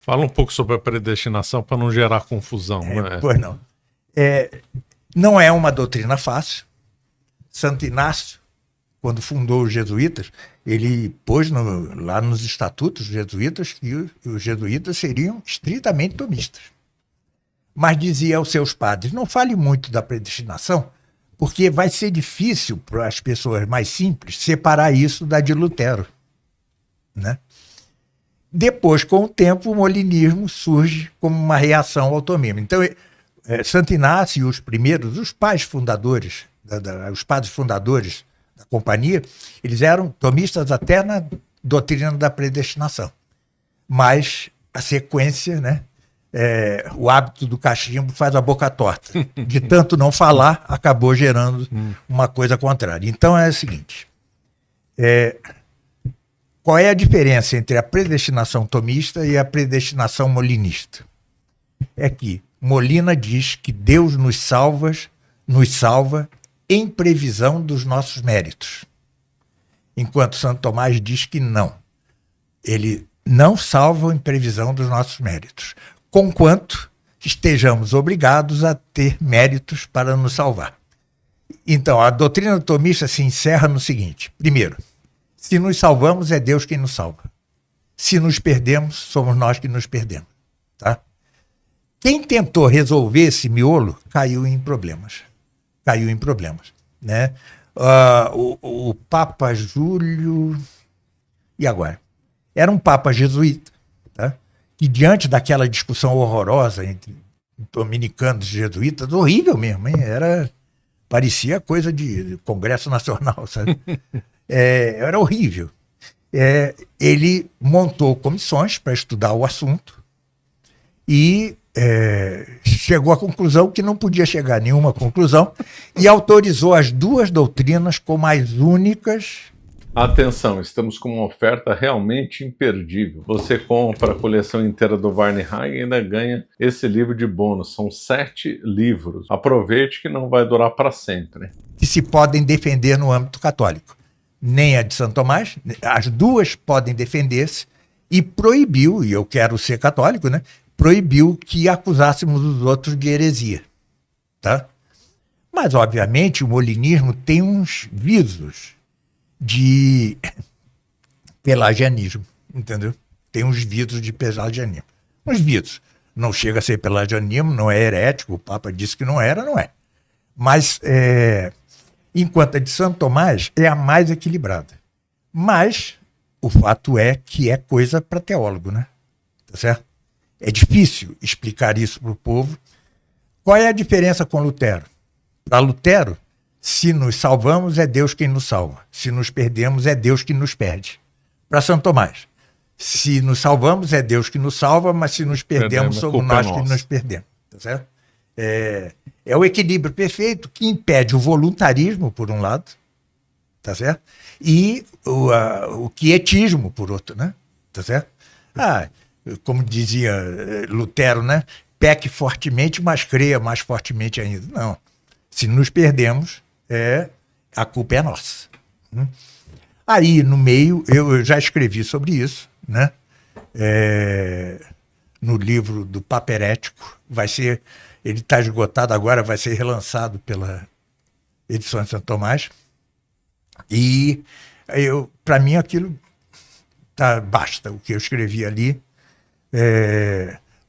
Fala um pouco sobre a predestinação para não gerar confusão. Pois não. Não é uma doutrina fácil. Santo Inácio, quando fundou os jesuítas, ele pôs lá nos estatutos jesuítas que os jesuítas seriam estritamente tomistas. Mas dizia aos seus padres, não fale muito da predestinação, porque vai ser difícil para as pessoas mais simples separar isso da de Lutero, né? Depois, com o tempo, o molinismo surge como uma reação ao tomismo. Então, Santo Inácio e os pais fundadores, os padres fundadores da companhia, eles eram tomistas até na doutrina da predestinação. Mas a sequência, né, o hábito do cachimbo faz a boca torta. De tanto não falar, acabou gerando uma coisa contrária. Então é o seguinte, qual é a diferença entre a predestinação tomista e a predestinação molinista? É que Molina diz que Deus nos salva em previsão dos nossos méritos. Enquanto Santo Tomás diz que não. Ele não salva em previsão dos nossos méritos, conquanto estejamos obrigados a ter méritos para nos salvar. Então, a doutrina tomista se encerra no seguinte. Primeiro, se nos salvamos, é Deus quem nos salva. Se nos perdemos, somos nós que nos perdemos. Tá? Quem tentou resolver esse miolo caiu em problemas. Né? O Papa Júlio... E agora? Era um Papa jesuíta, tá? Que diante daquela discussão horrorosa entre dominicanos e jesuítas, horrível mesmo, hein? Parecia coisa de Congresso Nacional, sabe? Era horrível. Ele montou comissões para estudar o assunto e chegou à conclusão que não podia chegar a nenhuma conclusão e autorizou as duas doutrinas como as únicas. Atenção, estamos com uma oferta realmente imperdível. Você compra a coleção inteira do Varney-Hagen e ainda ganha esse livro de bônus. São 7 livros. Aproveite que não vai durar para sempre. Que se podem defender no âmbito católico. Nem a de Santo Tomás, as duas podem defender-se e proibiu, e eu quero ser católico, né? Proibiu que acusássemos os outros de heresia. Tá? Mas, obviamente, o molinismo tem uns visos de pelagianismo, entendeu? Tem uns visos de pelagianismo. Uns visos. Não chega a ser pelagianismo, não é herético, o Papa disse que não era, não é. Mas, enquanto a de Santo Tomás é a mais equilibrada. Mas o fato é que é coisa para teólogo, né? Tá certo? É difícil explicar isso para o povo. Qual é a diferença com Lutero? Para Lutero, se nos salvamos, é Deus quem nos salva. Se nos perdemos, é Deus que nos perde. Para Santo Tomás, se nos salvamos, é Deus que nos salva, mas se nos perdemos, somos nós que nos perdemos. Tá certo? É o equilíbrio perfeito que impede o voluntarismo, por um lado, tá certo? E o quietismo, por outro, né? Tá certo? Como dizia Lutero, né? Peque fortemente, mas creia mais fortemente ainda. Não. Se nos perdemos, a culpa é nossa. Aí, no meio, eu já escrevi sobre isso, né? No livro do Papa Herético, ele está esgotado agora, vai ser relançado pela edição de Santo Tomás. E para mim aquilo basta, o que eu escrevi ali.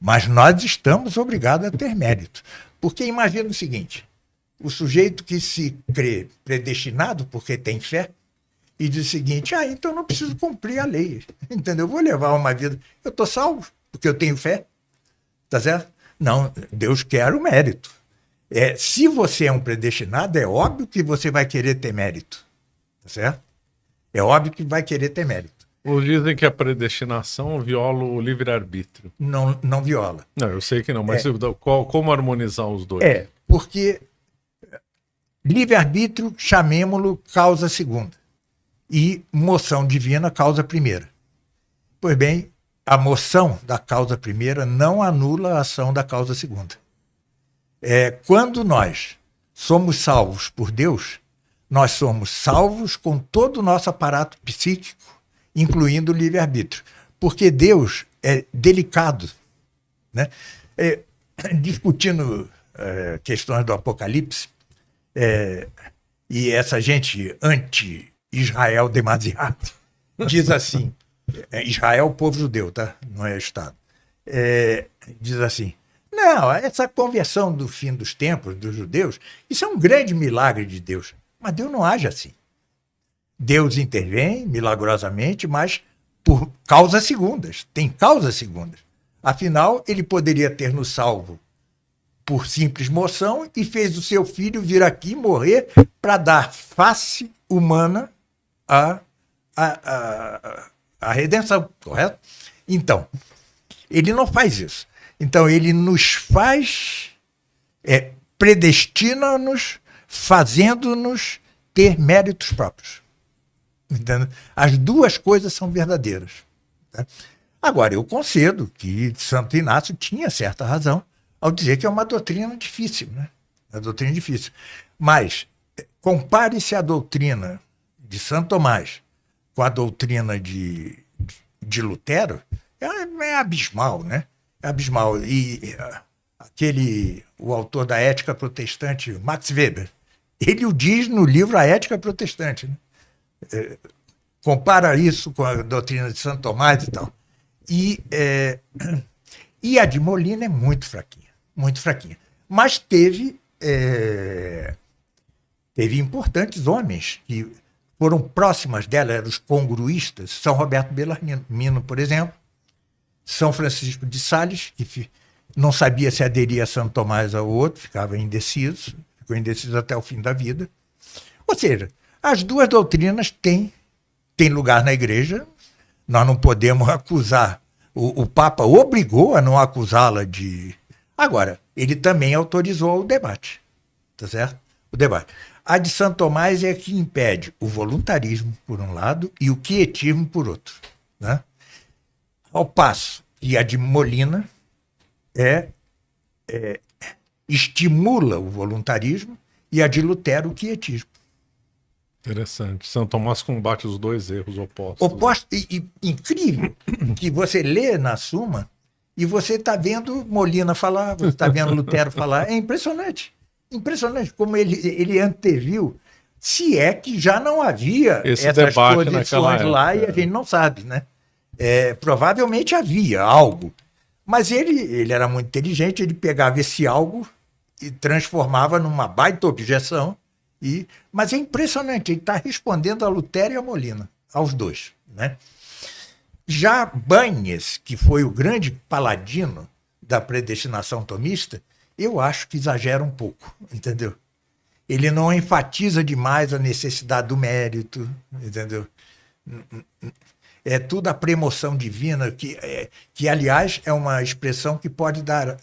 Mas nós estamos obrigados a ter mérito. Porque imagina o seguinte, o sujeito que se crê predestinado porque tem fé e diz o seguinte, então não preciso cumprir a lei, entendeu? Eu vou levar uma vida, eu estou salvo porque eu tenho fé, tá certo? Não, Deus quer o mérito. Se você é um predestinado, é óbvio que você vai querer ter mérito, tá certo? É óbvio que vai querer ter mérito. Ou dizem que a predestinação viola o livre-arbítrio. Não viola. Não, eu sei que não, mas como harmonizar os dois? Porque livre-arbítrio, chamemo-lo causa segunda. E moção divina, causa primeira. Pois bem, a moção da causa primeira não anula a ação da causa segunda. Quando nós somos salvos por Deus, nós somos salvos com todo o nosso aparato psíquico, incluindo o livre-arbítrio. Porque Deus delicado, né? Discutindo questões do Apocalipse, e essa gente anti-Israel demasiado diz assim, Israel, o povo judeu, tá? Não é Estado. Diz assim, não, essa conversão do fim dos tempos dos judeus, isso é um grande milagre de Deus. Mas Deus não age assim. Deus intervém milagrosamente, mas por causas segundas. Tem causas segundas. Afinal, ele poderia ter nos salvo por simples moção e fez o seu filho vir aqui morrer para dar face humana à redenção, correto? Então, ele não faz isso. Então, ele nos faz, predestina-nos, fazendo-nos ter méritos próprios. Entendeu? As duas coisas são verdadeiras. Tá? Agora, eu concedo que Santo Inácio tinha certa razão ao dizer que é uma doutrina difícil, né? É uma doutrina difícil. Mas compare-se a doutrina de Santo Tomás com a doutrina de Lutero, é abismal, né? É abismal. E o autor da Ética Protestante, Max Weber, ele o diz no livro A Ética Protestante, né? Compara isso com a doutrina de Santo Tomás e tal. E a de Molina é muito fraquinha, muito fraquinha. Mas teve importantes homens que foram próximas dela, eram os congruístas, São Roberto Bellarmino, por exemplo, São Francisco de Sales, que não sabia se aderia a Santo Tomás ou ao outro, ficou indeciso até o fim da vida. Ou seja, as duas doutrinas têm lugar na igreja, nós não podemos acusar, o Papa obrigou a não acusá-la de... Agora, ele também autorizou o debate, tá certo? O debate. A de Santo Tomás é que impede o voluntarismo, por um lado, e o quietismo, por outro, né? Ao passo que a de Molina estimula o voluntarismo e a de Lutero o quietismo. Interessante. São Tomás combate os dois erros opostos. E incrível que você lê na Suma e você está vendo Molina falar, você está vendo Lutero falar. É impressionante. Impressionante como ele anteviu, se é que já não havia essas posições lá e a gente não sabe, né? Provavelmente havia algo. Mas ele era muito inteligente, ele pegava esse algo e transformava numa baita objeção. Mas é impressionante, ele está respondendo a Lutero e a Molina, aos dois, né? Já Banhes, que foi o grande paladino da predestinação tomista, eu acho que exagera um pouco, entendeu? Ele não enfatiza demais a necessidade do mérito, entendeu? É tudo a premoção divina, que aliás, é uma expressão que pode dar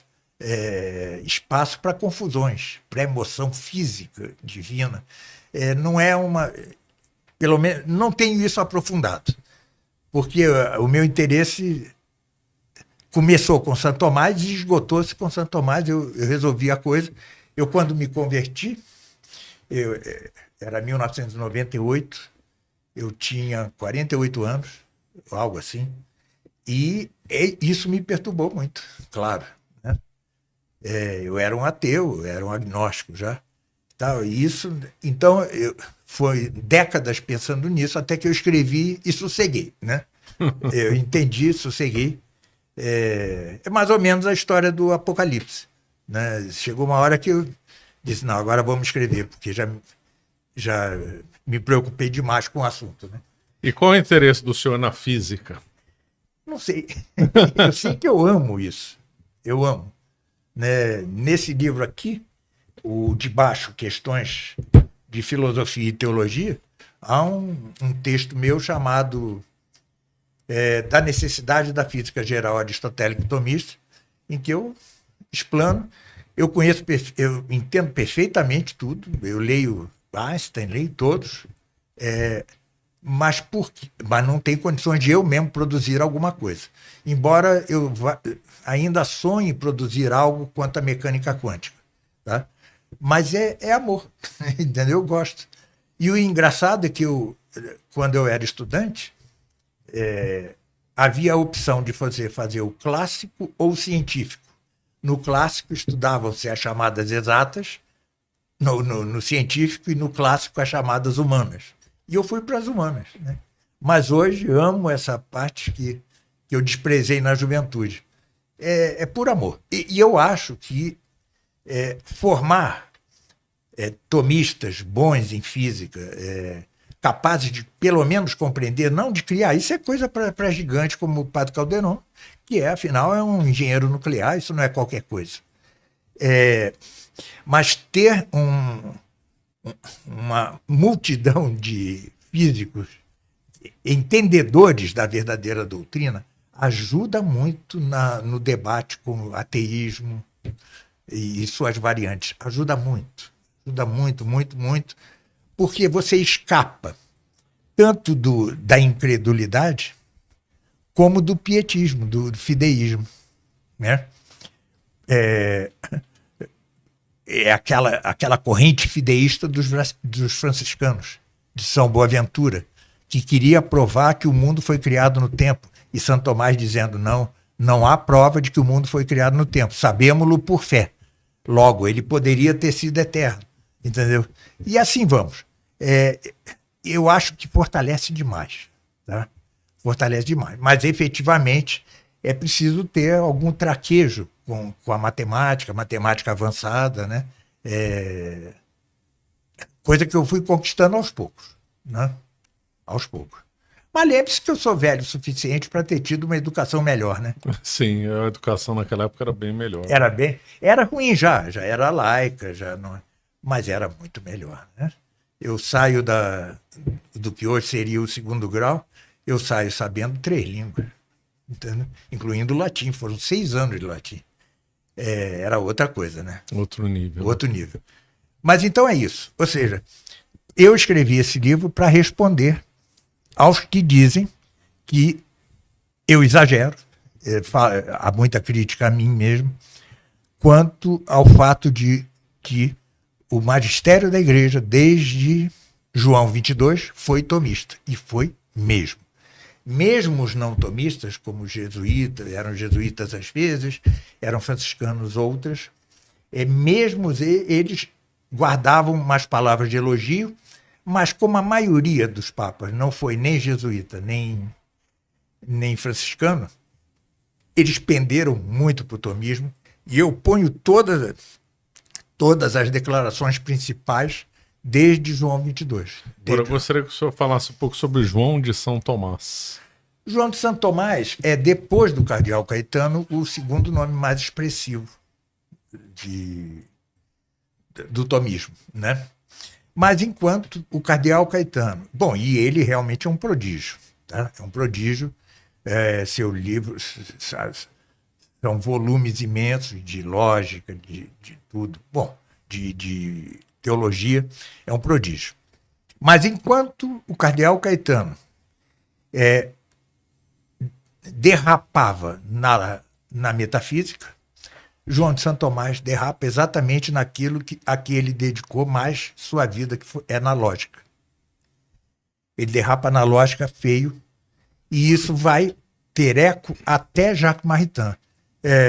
espaço para confusões. Premoção física divina. Não é uma... Pelo menos, não tenho isso aprofundado, porque o meu interesse começou com Santo Tomás e esgotou-se com Santo Tomás. Eu resolvi a coisa. Eu, quando me converti, era 1998, eu tinha 48 anos, algo assim, e isso me perturbou muito, claro, né? Eu era um ateu, eu era um agnóstico já. Então, foi décadas pensando nisso, até que eu escrevi e sosseguei, né? Eu entendi, sosseguei. É mais ou menos a história do Apocalipse, né? Chegou uma hora que eu disse, não, agora vamos escrever, porque já me preocupei demais com o assunto, né? E qual é o interesse do senhor na física? Não sei. Eu sei que eu amo isso. Eu amo. Né? Nesse livro aqui, o de baixo, Questões de Filosofia e Teologia, há um texto meu chamado Da Necessidade da Física Geral Aristotélica e Tomista, em que eu explano. Eu entendo perfeitamente tudo. Eu leio Einstein, leio todos. Mas não tenho condições de eu mesmo produzir alguma coisa. Embora eu ainda sonhe produzir algo quanto à mecânica quântica. Tá? Mas é amor, entendeu? Eu gosto. E o engraçado é que quando eu era estudante, havia a opção de fazer o clássico ou o científico. No clássico estudavam-se as chamadas exatas, no científico, e no clássico as chamadas humanas. E eu fui para as humanas, né? Mas hoje amo essa parte que eu desprezei na juventude. É por amor. E eu acho que formar tomistas bons em física, capazes de, pelo menos, compreender, não de criar, isso é coisa para gigante como o Padre Calderon, que afinal, é um engenheiro nuclear, isso não é qualquer coisa. Mas ter uma multidão de físicos entendedores da verdadeira doutrina ajuda muito no debate com o ateísmo e suas variantes. Ajuda muito, muito, porque você escapa tanto da incredulidade como do pietismo, do fideísmo, né? É aquela corrente fideísta dos franciscanos, de São Boaventura, que queria provar que o mundo foi criado no tempo. E Santo Tomás dizendo, não há prova de que o mundo foi criado no tempo. Sabemos-lo por fé. Logo, ele poderia ter sido eterno. Entendeu? E assim vamos. Eu acho que fortalece demais. Tá? Fortalece demais. Mas, efetivamente, é preciso ter algum traquejo com a matemática avançada, né? Coisa que eu fui conquistando aos poucos, né? Aos poucos. Mas lembre-se que eu sou velho o suficiente para ter tido uma educação melhor, né? Sim, a educação naquela época era bem melhor. Era ruim já era laica, já não, mas era muito melhor, né? Eu saio do que hoje seria o 2º grau, eu saio sabendo 3 línguas, entendeu? Incluindo o latim, foram 6 anos de latim. Era outra coisa, né? Outro nível. Outro nível. Mas então é isso. Ou seja, eu escrevi esse livro para responder aos que dizem que eu exagero, há muita crítica a mim mesmo, quanto ao fato de que o magistério da igreja, desde João 22, foi tomista. E foi mesmo. Mesmo os não tomistas, como os jesuítas, eram jesuítas às vezes, eram franciscanos outras, mesmo eles guardavam umas palavras de elogio, mas como a maioria dos papas não foi nem jesuíta, nem franciscano, eles penderam muito para o tomismo, e eu ponho todas as declarações principais desde João 22. Agora, eu gostaria que o senhor falasse um pouco sobre João de São Tomás. João de Santo Tomás é, depois do cardeal Caetano, o 2º nome mais expressivo do tomismo, né? Mas enquanto o cardeal Caetano... Bom, e ele realmente é um prodígio, tá? É um prodígio. Seu livro, são volumes imensos de lógica, de tudo. Bom, de teologia, é um prodígio. Mas enquanto o cardeal Caetano derrapava na metafísica, João de Santo Tomás derrapa exatamente naquilo a que ele dedicou mais sua vida, que é na lógica. Ele derrapa na lógica feio, e isso vai ter eco até Jacques Maritain.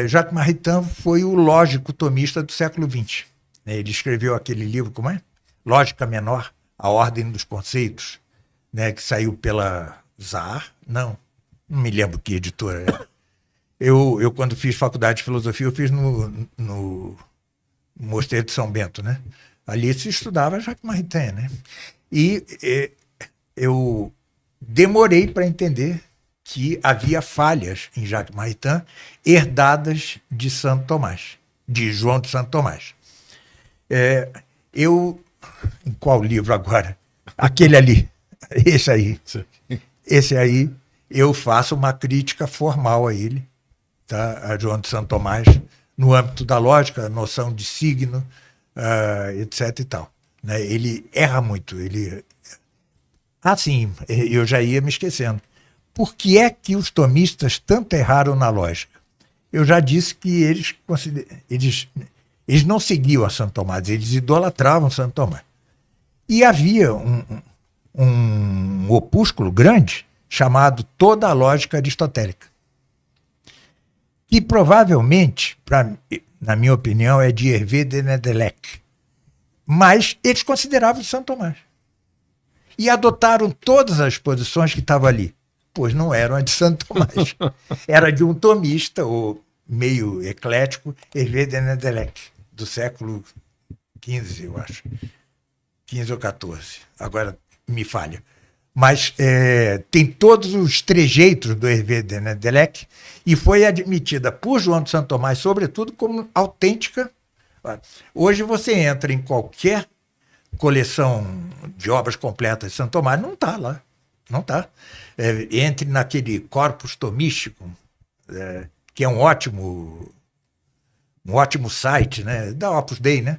Jacques Maritain foi o lógico tomista do século XX. Ele escreveu aquele livro, como é? Lógica Menor, A Ordem dos Conceitos, né, que saiu pela Zahar. Não me lembro que editora é. Eu, quando fiz faculdade de filosofia, eu fiz no Mosteiro de São Bento, né? Ali se estudava Jacques Maritain, né? E eu demorei para entender que havia falhas em Jacques Maritain herdadas de Santo Tomás, de João de Santo Tomás. Em qual livro agora? Aquele ali, esse aí, eu faço uma crítica formal a ele, tá? A João de Santo Tomás, no âmbito da lógica, a noção de signo, etc. e tal. Né? Ele erra muito. Sim, eu já ia me esquecendo. Por que é que os tomistas tanto erraram na lógica? Eu já disse que eles não seguiam a Santo Tomás, eles idolatravam Santo Tomás. E havia um opúsculo grande chamado Toda a Lógica Aristotélica, que provavelmente, na minha opinião, é de Hervé de Nedelec, mas eles consideravam Santo Tomás. E adotaram todas as posições que estavam ali, pois não eram a de Santo Tomás. Era de um tomista, ou meio eclético, Hervé de Nedelec, do século XV, eu acho. 15 ou 14. Agora me falha. Mas tem todos os trejeitos do Hervé de Nedelec e foi admitida por João de Santo Tomás, sobretudo, como autêntica. Hoje você entra em qualquer coleção de obras completas de Santo Tomás, não está lá. Não está. Entre naquele corpus tomístico, que é um ótimo site, né, da Opus Dei, né?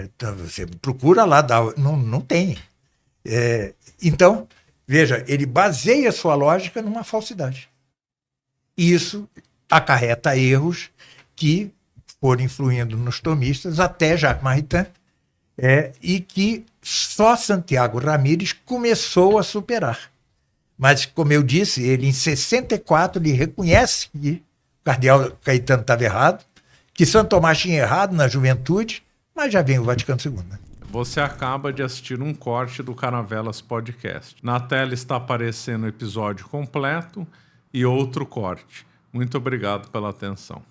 Então você procura lá, não tem. Então, veja, ele baseia sua lógica numa falsidade. Isso acarreta erros que foram influindo nos tomistas até Jacques Maritain, e que só Santiago Ramírez começou a superar. Mas, como eu disse, ele em 64 ele reconhece que o cardeal Caetano estava errado, que Santo Tomás tinha errado na juventude, mas já vem o Vaticano II. Né? Você acaba de assistir um corte do Caravelas Podcast. Na tela está aparecendo o episódio completo e outro corte. Muito obrigado pela atenção.